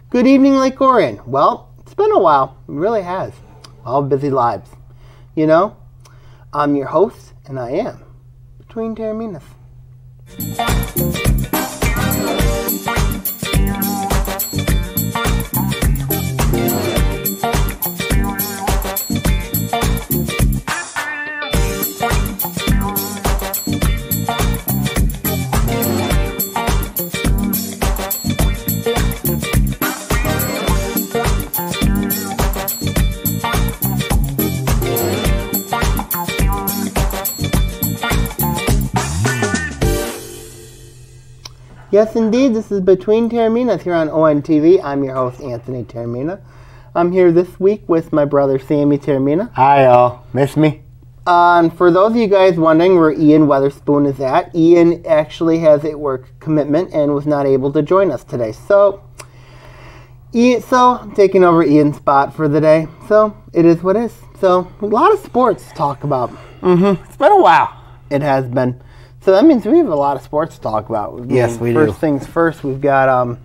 Good evening, Lake Orion. Well, it's been a while. It really has. All busy lives. You know, I'm your host, and I am Between Taorminas. Yes, indeed, this is Between Taorminas here on ONTV. I'm your host, Anthony Taormina. I'm here this week with my brother, Sammy Taormina. Hi, all. Miss me? And for those of you guys wondering where Ian Weatherspoon is at, Ian actually has a work commitment and was not able to join us today. So I'm taking over Ian's spot for the day. So it is what it is. So a lot of sports to talk about. It's been a while. It has been. So that means we have a lot of sports to talk about. Yes, we do. First things first, we've got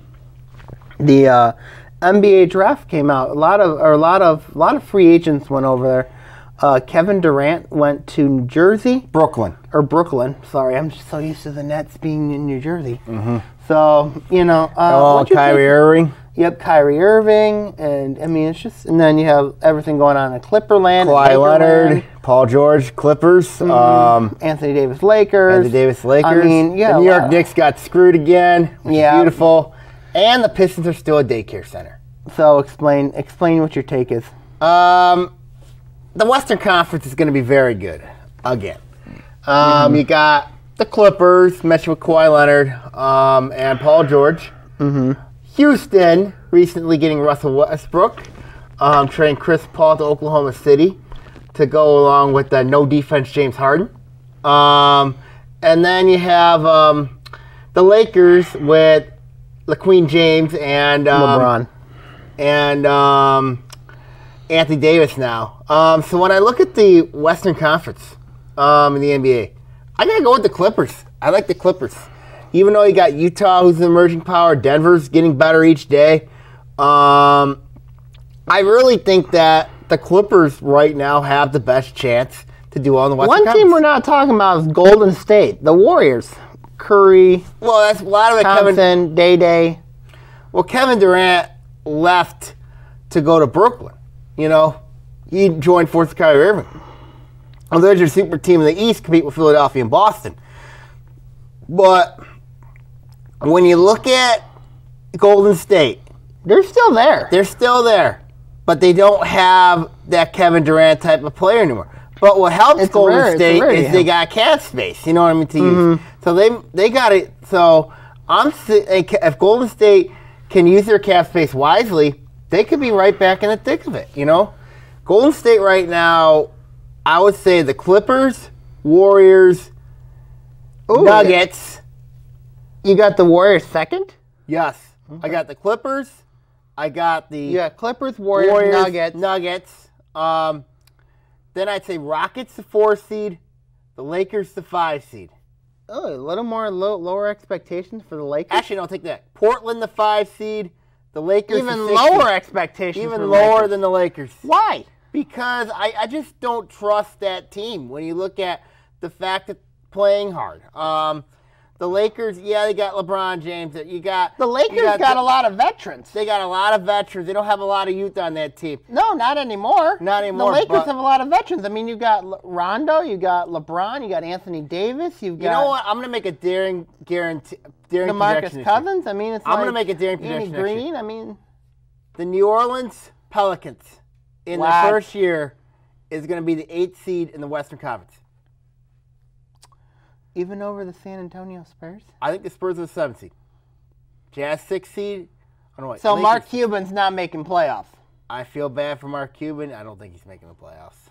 the NBA draft came out. A lot of free agents went over there. Kevin Durant went to New Jersey, Brooklyn. Sorry, I'm just so used to the Nets being in New Jersey. So Kyrie Irving. Yep, Kyrie Irving, and I mean it's just, and then you have everything going on in Clipperland. Kawhi Leonard, Paul George, Clippers. Anthony Davis, Lakers. I mean, yeah, the New York Knicks got screwed again. Which is beautiful. And the Pistons are still a daycare center. So explain what your take is. The Western Conference is going to be very good again. You got the Clippers, matched with Kawhi Leonard, and Paul George. Houston recently getting Russell Westbrook, trading Chris Paul to Oklahoma City to go along with the no defense James Harden. And then you have the Lakers with LaQueen James and LeBron and Anthony Davis now. So when I look at the Western Conference in the NBA, I gotta go with the Clippers. I like the Clippers. Even though you got Utah, who's an emerging power, Denver's getting better each day. I really think that the Clippers right now have the best chance to do well in the Western Conference. One team we're not talking about is Golden State, the Warriors. Curry, well, that's a lot of it. Thompson, Day. Well, Kevin Durant left to go to Brooklyn. You know, he joined forces with Kyrie Irving. Well, there's your super team in the East, compete with Philadelphia and Boston. But when you look at Golden State, they're still there. They're still there, but they don't have that Kevin Durant type of player anymore. But what helps Golden State is they got cap space. You know what I mean to use. So they got it. So if Golden State can use their cap space wisely, they could be right back in the thick of it. You know, Golden State right now, I would say the Clippers, Warriors, Nuggets. You got the Warriors second? Yes. Okay. I got the Clippers. I got the Clippers, Warriors, Nuggets. Then I'd say Rockets the 4 seed, the Lakers the 5 seed. Oh, a little more lower expectations for the Lakers. Actually, no, take that. Portland the 5 seed, the Lakers even the 6 lower seed. Expectations. Even lower than the Lakers. Why? Because I just don't trust that team when you look at the fact that playing hard. The Lakers, they got LeBron James. The Lakers got a lot of veterans. They got a lot of veterans. They don't have a lot of youth on that team. No, not anymore. Not anymore. The Lakers have a lot of veterans. I mean, you got Rondo, you got LeBron, you got Anthony Davis, you know what? I'm going to make a daring DeMarcus Cousins. I mean, I'm going to make a daring prediction. Green. I mean, the New Orleans Pelicans in the first year is going to be the 8th seed in the Western Conference. Even over the San Antonio Spurs? I think the Spurs are the 7th seed. Jazz 6th seed. So Mark Cuban's not making playoffs. I feel bad for Mark Cuban. I don't think he's making the playoffs.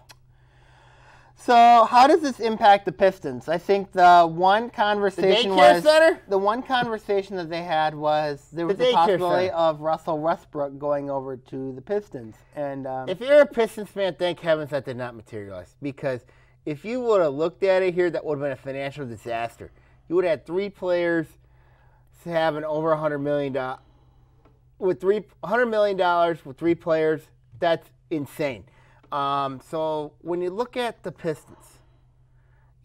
So how does this impact the Pistons? I think the one conversation that they had was there was a possibility of Russell Westbrook going over to the Pistons. And if you're a Pistons fan, thank heavens that did not materialize. Because if you would have looked at it here, that would have been a financial disaster. You would have had 3 players having over $100 million with $100 million with 3 players, that's insane. So when you look at the Pistons,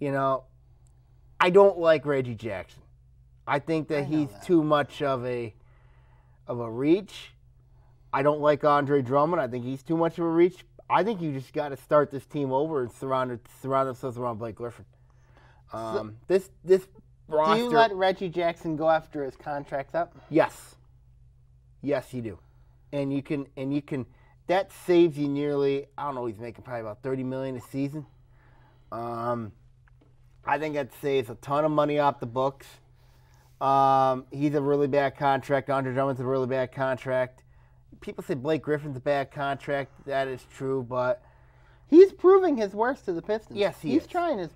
I don't like Reggie Jackson. I think that he's too much of a reach. I don't like Andre Drummond. I think he's too much of a reach. I think you just got to start this team over and surround themselves around Blake Griffin. This roster. Do you let Reggie Jackson go after his contract's up? Yes. Yes, you do. And you can. That saves you nearly. I don't know. He's making probably about $30 million a season. I think that saves a ton of money off the books. He's a really bad contract. Andre Drummond's a really bad contract. People say Blake Griffin's a bad contract. That is true, but he's proving his worth to the Pistons. Yes, he's trying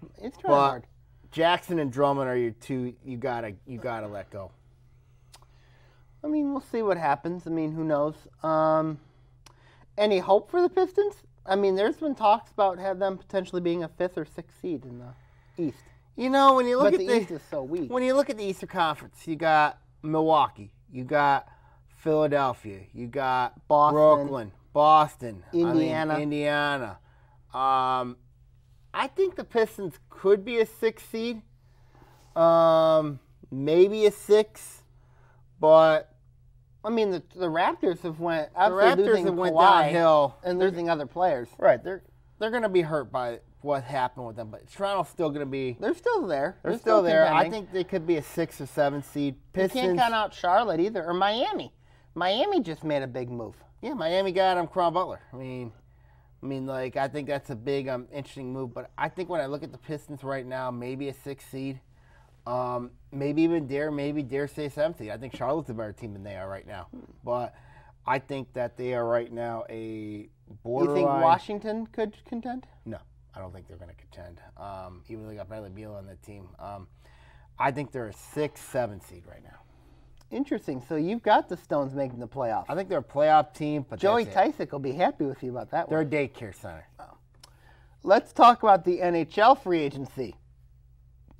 hard. Jackson and Drummond are your two. You gotta let go. I mean, we'll see what happens. I mean, who knows? Any hope for the Pistons? I mean, there's been talks about them potentially being a 5th or 6th seed in the East. When you look at the East is so weak. When you look at the Eastern Conference, you got Milwaukee, you got Philadelphia, you got Brooklyn, Boston, Indiana. I think the Pistons could be a 6th seed, maybe a 6, but I mean the Raptors have went downhill and losing other players. Right, they're going to be hurt by what happened with them, but Toronto's still going to be. They're still there. They're still there. Contending. I think they could be a 6 or 7 seed. Pistons. You can't count out Charlotte either, or Miami. Miami just made a big move. Yeah, Miami got Caron Butler. I mean, I think that's a big, interesting move. But I think when I look at the Pistons right now, maybe a 6 seed, maybe even dare say 7 seed. I think Charlotte's a better team than they are right now. But I think that they are right now a borderline. You think Washington could contend? No, I don't think they're going to contend. Even though they got Bradley Beal on the team, I think they're a 6, 7 seed right now. Interesting. So you've got the Stones making the playoffs. I think they're a playoff team, but Joey Tysick will be happy with you about that one. They're a daycare center. Oh. Let's talk about the NHL free agency.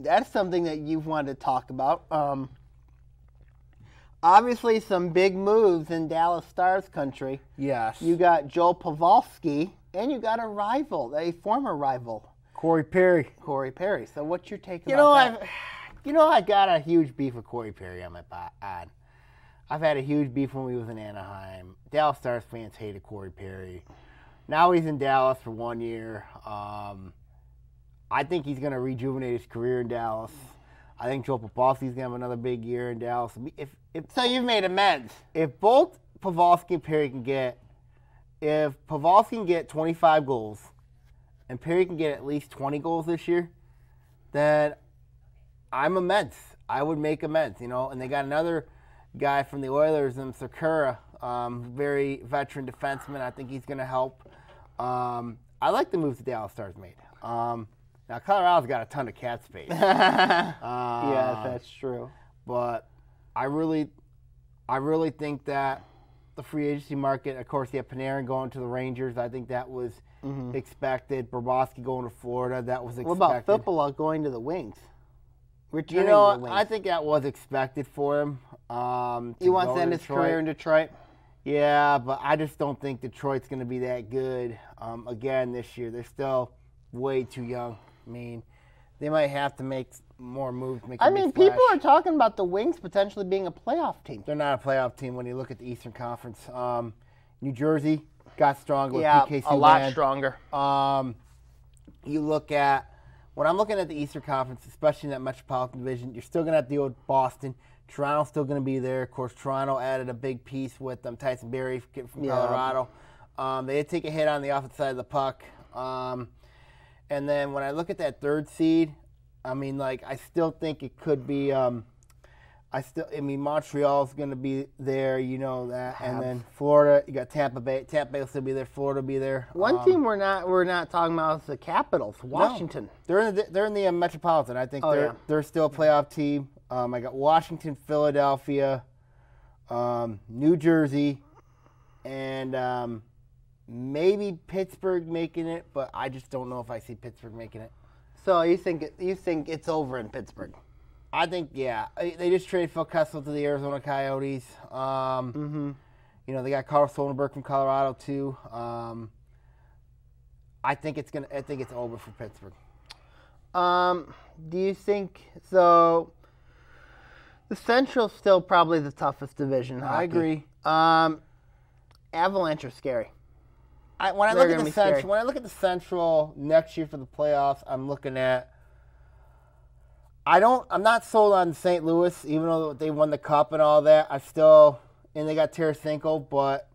That's something that you've wanted to talk about. Obviously, some big moves in Dallas Stars country. Yes. You got Joe Pavelski, and you got a former rival. Corey Perry. So what's your take about that? I got a huge beef with Corey Perry on my pod. I've had a huge beef when we was in Anaheim. Dallas Stars fans hated Corey Perry. Now he's in Dallas for 1 year. I think he's going to rejuvenate his career in Dallas. I think Joe Pavelski's going to have another big year in Dallas. So you've made amends. If both Pavelski and Perry can get, if Pavelski can get 25 goals and Perry can get at least 20 goals this year, then I'm amends. I would make amends, And they got another guy from the Oilers, Sakura, very veteran defenseman. I think he's going to help. I like the moves the Dallas Stars made. Now, Colorado's got a ton of cap space. Yeah, that's true. But I really think that the free agency market, of course, you have Panarin going to the Rangers. I think that was expected. Bobrovsky going to Florida, that was expected. What about Fippola going to the Wings? I think that was expected for him. He wants to end his career in Detroit? Yeah, but I just don't think Detroit's going to be that good again this year. They're still way too young. I mean, they might have to make more moves. People are talking about the Wings potentially being a playoff team. They're not a playoff team when you look at the Eastern Conference. New Jersey got stronger with PK Subban. A lot stronger. You look at, when I'm looking at the Eastern Conference, especially in that Metropolitan Division, you're still going to have to deal with Boston. Toronto's still going to be there. Of course, Toronto added a big piece with Tyson Barrie from Colorado. They did take a hit on the offensive side of the puck. And then when I look at that 3rd seed, I still think it could be Montreal's going to be there, that. And then Florida, you got Tampa Bay. Tampa Bay will still be there. Florida will be there. One team we're not talking about is the Capitals, Washington. No, they're in the Metropolitan. I think they're still a playoff team. I got Washington, Philadelphia, New Jersey, and maybe Pittsburgh making it, but I just don't know if I see Pittsburgh making it. So you think it's over in Pittsburgh? I think, yeah. They just traded Phil Kessel to the Arizona Coyotes. You know, they got Carl Soderberg from Colorado too. I think it's over for Pittsburgh. Do you think so? The Central's still probably the toughest division. I agree. Avalanche are scary. When I look at the Central next year for the playoffs, I'm looking at. I'm not sold on St. Louis, even though they won the cup and all that. And they got Tarasenko, but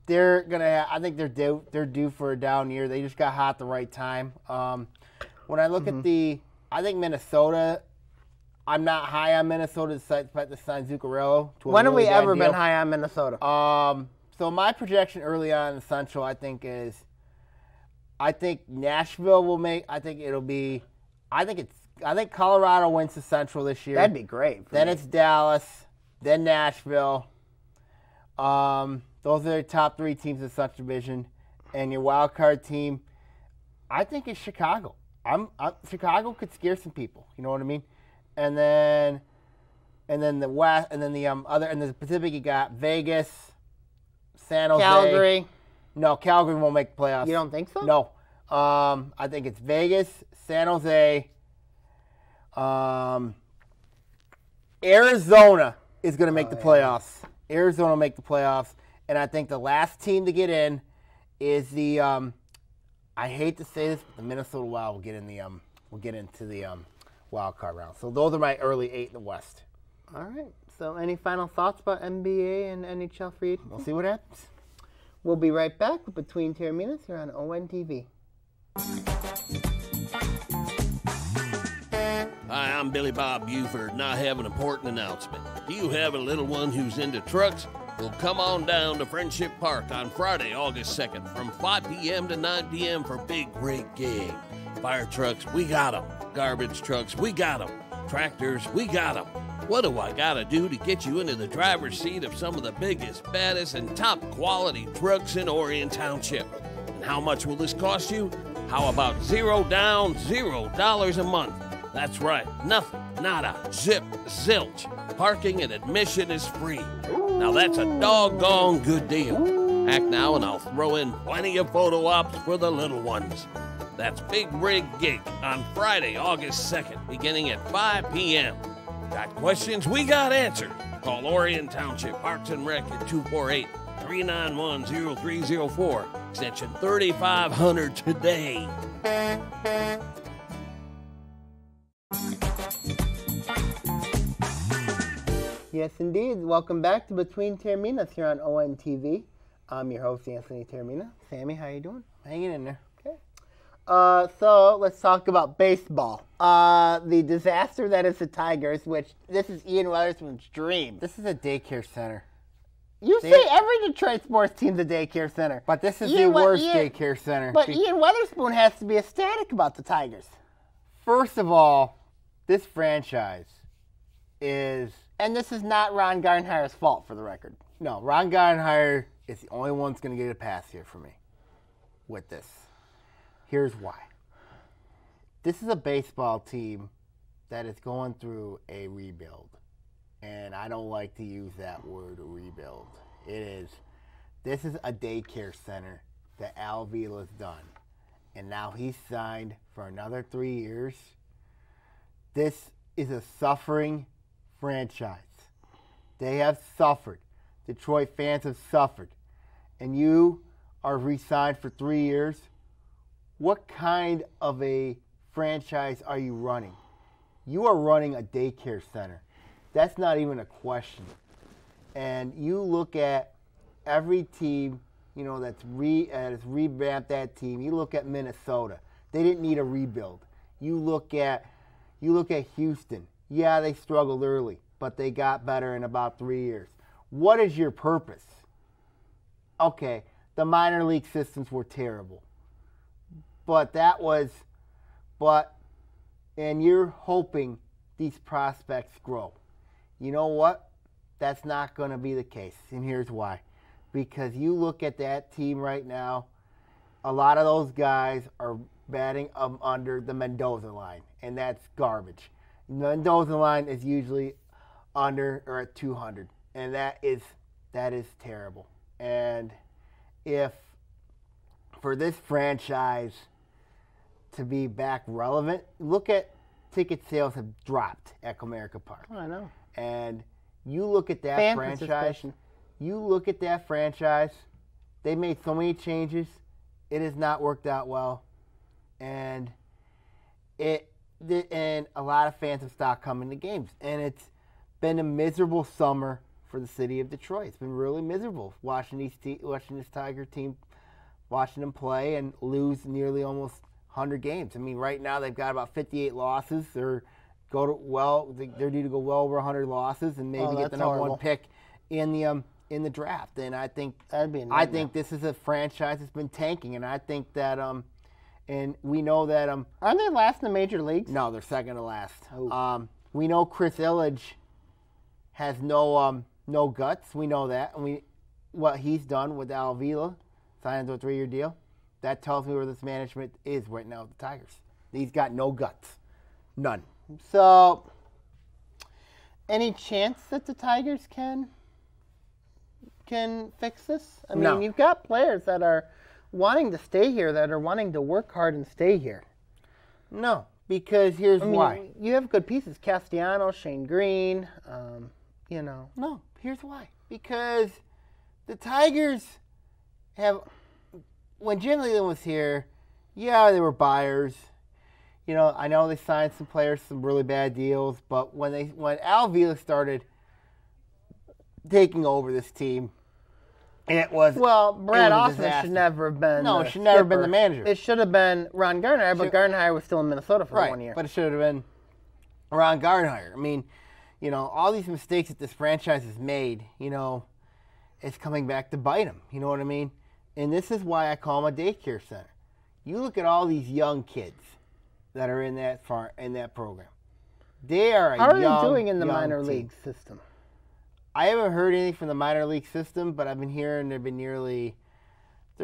I think they're due for a down year. They just got hot at the right time. When I look at I think Minnesota. I'm not high on Minnesota despite the sign Zuccarello. When have we ever been high on Minnesota? So my projection early on in the Central, I think Nashville will make. I think Colorado wins the Central this year. That'd be great. Then it's Dallas, then Nashville. Those are the top 3 teams in the Central Division, and your wild card team, I think it's Chicago. Chicago could scare some people. You know what I mean? And then the West, and then the Pacific, you got Vegas, San Jose. Calgary. No, Calgary won't make the playoffs. You don't think so? No. I think it's Vegas, San Jose. Arizona is going to make the playoffs. Arizona will make the playoffs. And I think the last team to get in is the I hate to say this, but the Minnesota Wild will get into the wild card round. So those are my early 8 in the West. All right. So any final thoughts about NBA and NHL for you? We'll see what happens. We'll be right back with Between Taorminas here on ONTV. Hi, I'm Billy Bob Buford, and I have an important announcement. Do you have a little one who's into trucks? Well, come on down to Friendship Park on Friday, August 2nd from 5 p.m. to 9 p.m. for Big Rig Gig. Fire trucks, we got them. Garbage trucks, we got them. Tractors, we got them. What do I gotta do to get you into the driver's seat of some of the biggest, baddest, and top quality trucks in Orion Township? And how much will this cost you? How about $0 down, $0 a month? That's right, nothing, nada, zip, zilch. Parking and admission is free. Now that's a doggone good deal. Act now and I'll throw in plenty of photo ops for the little ones. That's Big Rig Gig on Friday, August 2nd, beginning at 5 p.m. Got questions? We got answers. Call Orion Township Parks and Rec at 248-391-0304, extension 3500 today. Yes, indeed. Welcome back to Between Taorminas here on ONTV. I'm your host, Anthony Taormina. Sammy, how you doing? Hanging in there. Okay. So let's talk about baseball. The disaster that is the Tigers, which this is Ian Weatherspoon's dream. This is a daycare center. You say every Detroit sports team's a daycare center. But this is the worst daycare center. But Ian Weatherspoon has to be ecstatic about the Tigers. First of all, this franchise is... And this is not Ron Gardenhire's fault, for the record. No, Ron Gardenhire is the only one that's going to get a pass here for me with this. Here's why. This is a baseball team that is going through a rebuild. And I don't like to use that word, rebuild. This is a daycare center that Al Vila's done. And now he's signed for another 3 years. This is a suffering franchise. They have suffered. Detroit fans have suffered. And you are re-signed for 3 years. What kind of a franchise are you running? You are running a daycare center. That's not even a question. And you look at every team, you know, that's revamped that team. You look at Minnesota. They didn't need a rebuild. You look at Houston. Yeah, they struggled early, but they got better in about 3 years. What is your purpose? Okay, the minor league systems were terrible. And you're hoping these prospects grow. You know what? That's not going to be the case, and here's why. Because you look at that team right now, a lot of those guys are batting under the Mendoza line, and that's garbage. The Mendoza line is usually under or at 200, and that is terrible. And if for this franchise to be back relevant, look at ticket sales have dropped at Comerica Park. Oh, I know. And you look at that franchise. You look at that franchise. They made so many changes. It has not worked out well, and a lot of fans have stopped coming to games. And it's been a miserable summer for the city of Detroit. It's been really miserable watching this Tiger team, watching them play and lose nearly almost 100 games. I mean, right now they've got about 58 losses. They're due to go well over 100 losses and maybe get the number one pick in the draft. And I think this is a franchise that's been tanking, and I think that and we know that aren't they last in the major leagues? No, they're second to last. Oh. We know Chris Ilitch has no guts. We know that, and what he's done with Al Avila, signed to a 3-year deal. That tells me where this management is right now with the Tigers. He's got no guts, none. So, any chance that the Tigers can fix this? I mean, You've got players that are wanting to stay here, that are wanting to work hard and stay here. No, because here's why. You have good pieces: Castellanos, Shane Green. No, here's why. Because the Tigers have. When Jim Leyland was here, they were buyers. I know they signed some players, some really bad deals, but when Al Avila started taking over this team, it was Brad Austin should never have been. No, should never have been the manager. It should have been Ron Gardenhire, but Gardenhire was still in Minnesota for 1 year. But it should have been Ron Gardenhire. I mean, all these mistakes that this franchise has made, it's coming back to bite them. You know what I mean? And this is why I call them a daycare center. You look at all these young kids that are in that program. They are How are they doing in the minor league system? I haven't heard anything from the minor league system, but I've been hearing they're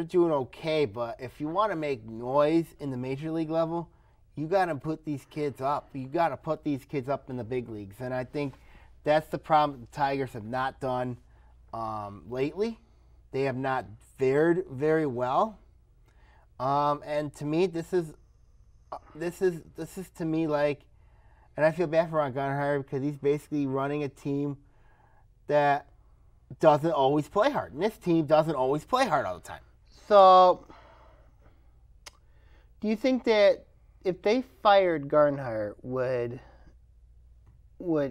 doing okay. But if you want to make noise in the major league level, you got to put these kids up. You got to put these kids up in the big leagues. And I think that's the problem the Tigers have not done lately. They have not fared very well, and to me, this is to me like, and I feel bad for Ron Gardenhire because he's basically running a team that doesn't always play hard, and this team doesn't always play hard all the time. So, do you think that if they fired Gardenhire, would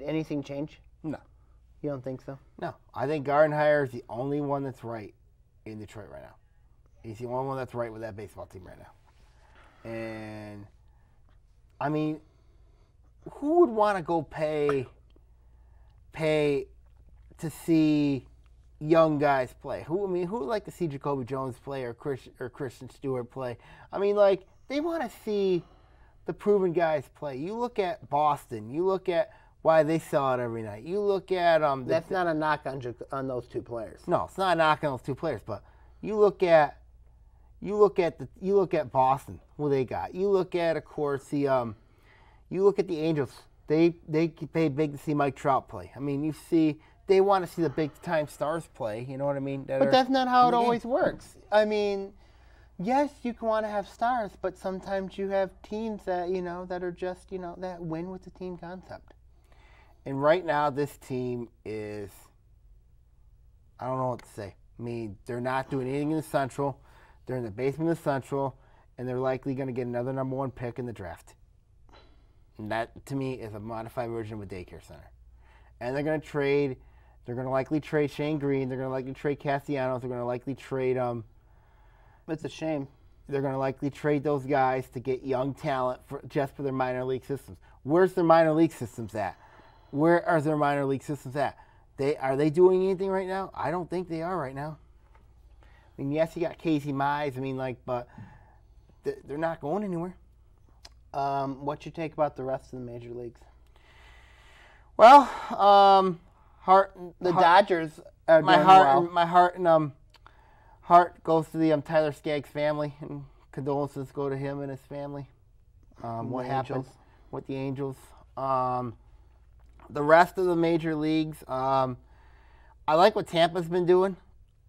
anything change? No. You don't think so? No. I think Gardenhire is the only one that's right in Detroit right now. He's the only one that's right with that baseball team right now. And, I mean, who would want to go pay to see young guys play? Who would like to see Jacoby Jones play or Christian Stewart play? I mean, they want to see the proven guys play. You look at Boston. You look at why they sell out every night. You look at that's not a knock on those two players. No, it's not a knock on those two players. But you look at Boston, who they got. You look at, of course, you look at the Angels. They pay big to see Mike Trout play. I mean, they want to see the big time stars play. You know what I mean? But that's not how it always works. I mean, yes, you can want to have stars, but sometimes you have teams that that are just that win with the team concept. And right now, this team is, I don't know what to say. I mean, they're not doing anything in the Central. They're in the basement of the Central, and they're likely going to get another number one pick in the draft. And that, to me, is a modified version of a daycare center. And they're going to likely trade Shane Green. They're going to likely trade Castellanos. They're going to likely trade, it's a shame. They're going to likely trade those guys to get young talent just for their minor league systems. Where's their minor league systems at? Where are their minor league systems at? Are they doing anything right now? I don't think they are right now. I mean, yes, you got Casey Mize. But they're not going anywhere. What's your take about the rest of the major leagues? Well, Dodgers are my doing heart, well. My heart goes to the Tyler Skaggs family, and condolences go to him and his family. What happened with the Angels? The rest of the major leagues, I like what Tampa's been doing.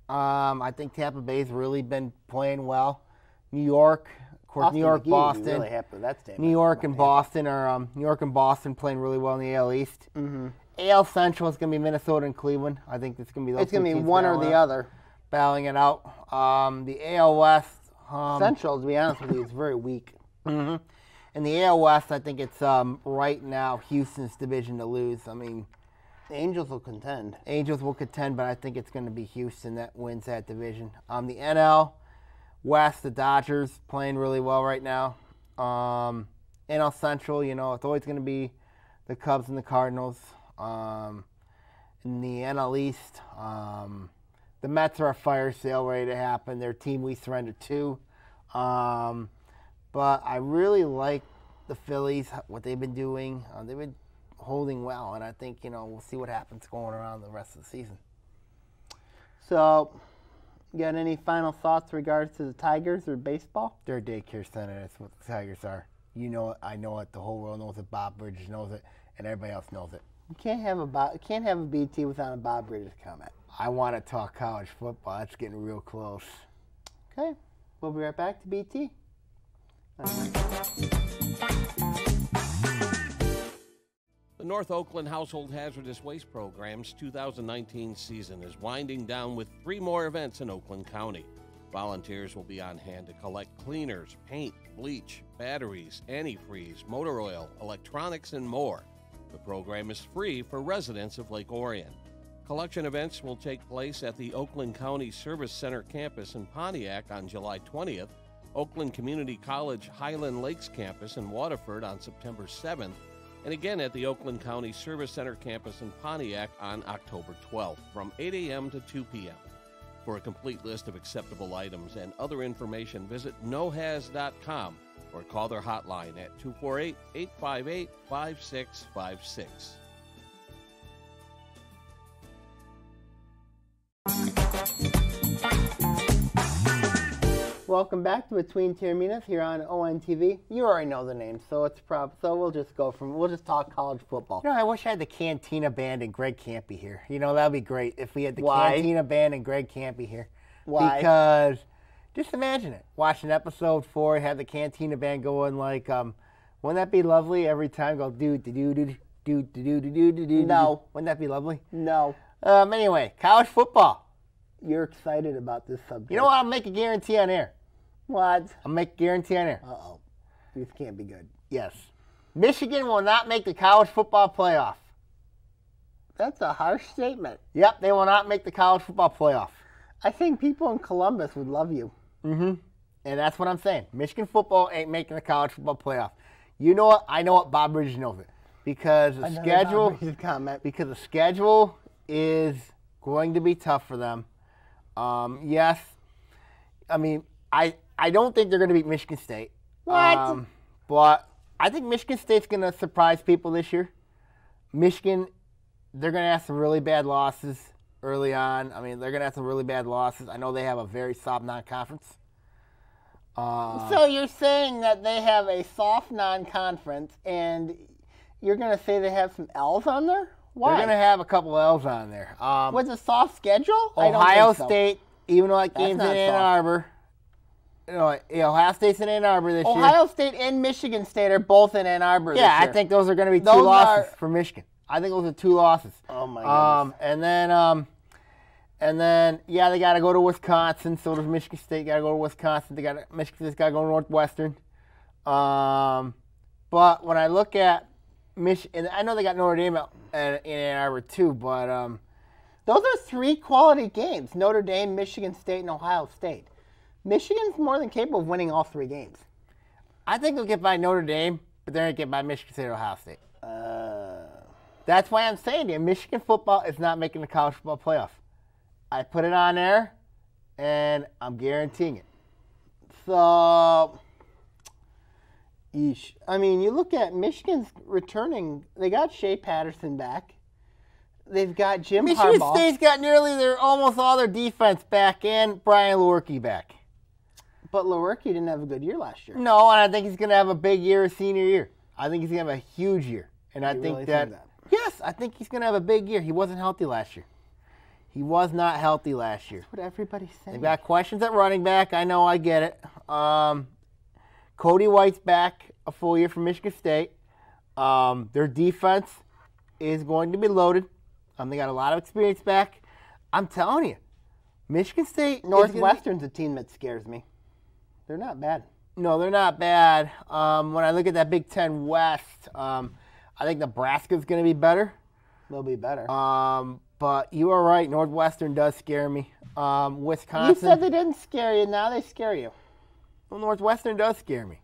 I think Tampa Bay's really been playing well. New York, of course, New York, Boston. Really happy with that statement. New York and Boston playing really well in the AL East. AL Central is going to be Minnesota and Cleveland. I think it's going to be those. It's going to be one or the other, battling it out. The AL West. Central, to be honest with you, is very weak. In the AL West, I think it's right now Houston's division to lose. I mean, the Angels will contend. But I think it's going to be Houston that wins that division. The NL West, the Dodgers playing really well right now. NL Central, it's always going to be the Cubs and the Cardinals. In the NL East, the Mets are a fire sale ready to happen. Their team we surrendered to. But I really like the Phillies, what they've been doing. They've been holding well, and I think, we'll see what happens going around the rest of the season. So, you got any final thoughts regards to the Tigers or baseball? They're a daycare center. That's what the Tigers are. You know it. I know it. The whole world knows it. Bob Bridges knows it, and everybody else knows it. You can't have a BT without a Bob Bridges comment. I want to talk college football. That's getting real close. Okay. We'll be right back to BT. The North Oakland Household Hazardous Waste Program's 2019 season is winding down with 3 more events in Oakland County. Volunteers will be on hand to collect cleaners, paint, bleach, batteries, antifreeze, motor oil, electronics, and more. The program is free for residents of Lake Orion. Collection events will take place at the Oakland County Service Center campus in Pontiac on July 20th, Oakland Community College Highland Lakes campus in Waterford on September 7th, and again at the Oakland County Service Center campus in Pontiac on October 12th from 8 a.m. to 2 p.m. For a complete list of acceptable items and other information, visit nohaz.com or call their hotline at 248-858-5656. Welcome back to Between Taorminas here on ONTV. You already know the name, so we'll just talk college football. I wish I had the Cantina Band and Greg Campy here. That'd be great if we had the Cantina Band and Greg Campy here. Why? Because just imagine it. Watching episode 4, have the Cantina Band going like, wouldn't that be lovely every time? Go do do do do do do do do do. No. Wouldn't that be lovely? No. Anyway, college football. You're excited about this subject. You know what? I'll make a guarantee on air. What? I'll make a guarantee on air. Uh-oh. This can't be good. Yes. Michigan will not make the college football playoff. That's a harsh statement. Yep, they will not make the college football playoff. I think people in Columbus would love you. And that's what I'm saying. Michigan football ain't making the college football playoff. You know what? I know what Bob Bridges knows it. Because the schedule is going to be tough for them. Yes. I mean, I don't think they're going to beat Michigan State. What? But I think Michigan State's going to surprise people this year. Michigan, they're going to have some really bad losses early on. I mean, they're going to have some really bad losses. I know they have a very soft non-conference. So you're saying that they have a soft non-conference, and you're going to say they have some L's on there? Why? They're going to have a couple L's on there. With a soft schedule? Ohio State, even though that game's in Ann Arbor. Ohio State's in Ann Arbor this year. Ohio State and Michigan State are both in Ann Arbor this year. Yeah, I think those are going to be 2 losses for Michigan. I think those are 2 losses. Oh, my goodness. And then, they got to go to Wisconsin. So does Michigan State. Got to go to Wisconsin. Michigan State's got to go to Northwestern. But when I look at Michigan, I know they got Notre Dame in Ann Arbor too, but those are 3 quality games: Notre Dame, Michigan State, and Ohio State. Michigan's more than capable of winning all 3 games. I think they'll get by Notre Dame, but they're going to get by Michigan State or Ohio State. That's why I'm saying to you, Michigan football is not making the college football playoff. I put it on there, and I'm guaranteeing it. So, I mean, you look at Michigan's returning. They got Shea Patterson back. They've got Jim Harbaugh. Michigan State's got almost all their defense back and Brian Lewerke back. But Lewerke didn't have a good year last year. No, and I think he's going to have a big year his senior year. I think he's going to have a huge year. And I think really that, yes, I think he's going to have a big year. He wasn't healthy last year. He was not healthy last year. That's what everybody's saying. They've got questions at running back. I know, I get it. Cody White's back a full year from Michigan State. Their defense is going to be loaded. They got a lot of experience back. I'm telling you, Michigan State. Northwestern's a team that scares me. They're not bad. No, they're not bad. When I look at that Big Ten West, I think Nebraska's going to be better. They'll be better. But you are right. Northwestern does scare me. Wisconsin. You said they didn't scare you. Now they scare you. Well, Northwestern does scare me.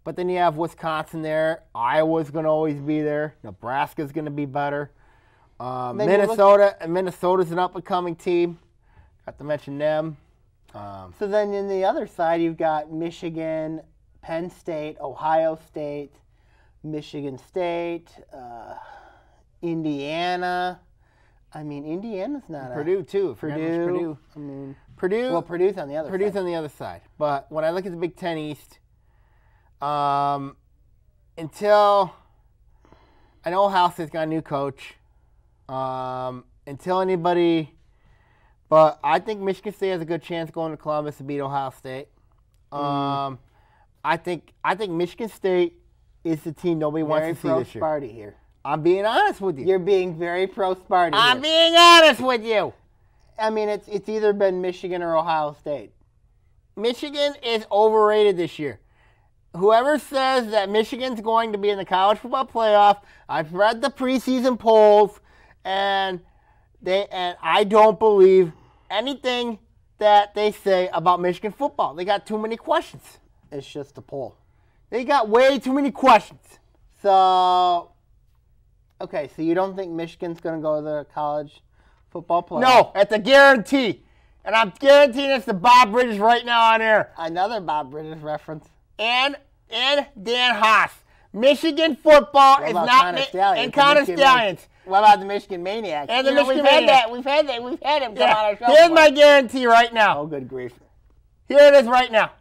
But then you have Wisconsin there. Iowa's going to always be there. Nebraska's going to be better. Minnesota's an up-and-coming team. Got to mention them. So then in the other side, you've got Michigan, Penn State, Ohio State, Michigan State, Indiana. I mean, Indiana's not Purdue, too. Purdue. I mean, Purdue. Well, Purdue's on the other side. Purdue's on the other side. But when I look at the Big Ten East, until I know Ohio State's got a new coach, until anybody, but I think Michigan State has a good chance going to Columbus to beat Ohio State. I think Michigan State is the team nobody wants to see this year. Sparty here. I'm being honest with you. You're being very pro-Sparty here. I'm being honest with you. I mean, it's either been Michigan or Ohio State. Michigan is overrated this year. Whoever says that Michigan's going to be in the college football playoff, I've read the preseason polls, and I don't believe anything that they say about Michigan football. They got too many questions. It's just a poll. They got way too many questions. So, okay, so you don't think Michigan's going to go to the college football playoff? No, that's a guarantee. And I'm guaranteeing this to Bob Bridges right now on air. Another Bob Bridges reference. And Dan Haas. Michigan football is not and Connor Stallions. What about the Michigan Maniacs? And the Michigan Maniacs. We've had him come on our show. Here's my guarantee right now. Oh, good grief. Here it is right now.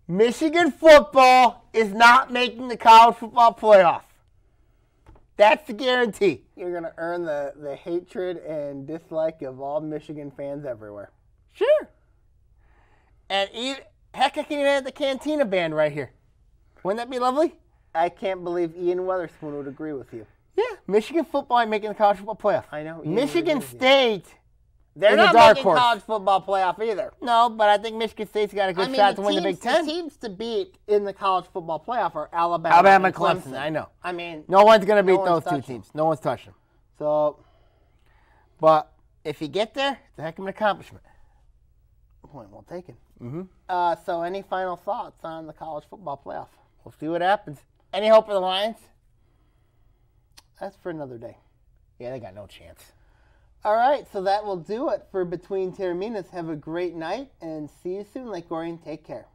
Michigan football is not making the college football playoff. That's the guarantee. You're going to earn the hatred and dislike of all Michigan fans everywhere. Sure. And heck, I can even have the Cantina band right here. Wouldn't that be lovely? I can't believe Ian Weatherspoon would agree with you. Yeah, Michigan football ain't making the college football playoff. I know. Michigan State, they're not making college football playoff either. No, but I think Michigan State's got a good shot to win the Big Ten. The teams to beat in the college football playoff are Alabama and Clemson. I know. I mean, no one's going to beat those two teams. No one's touching them. So, but if you get there, it's a heck of an accomplishment. Point well taken. Mm-hmm. So any final thoughts on the college football playoff? We'll see what happens. Any hope for the Lions? That's for another day. Yeah, they got no chance. All right, so that will do it for Between Taorminas. Have a great night, and see you soon, Lake Orion. Take care.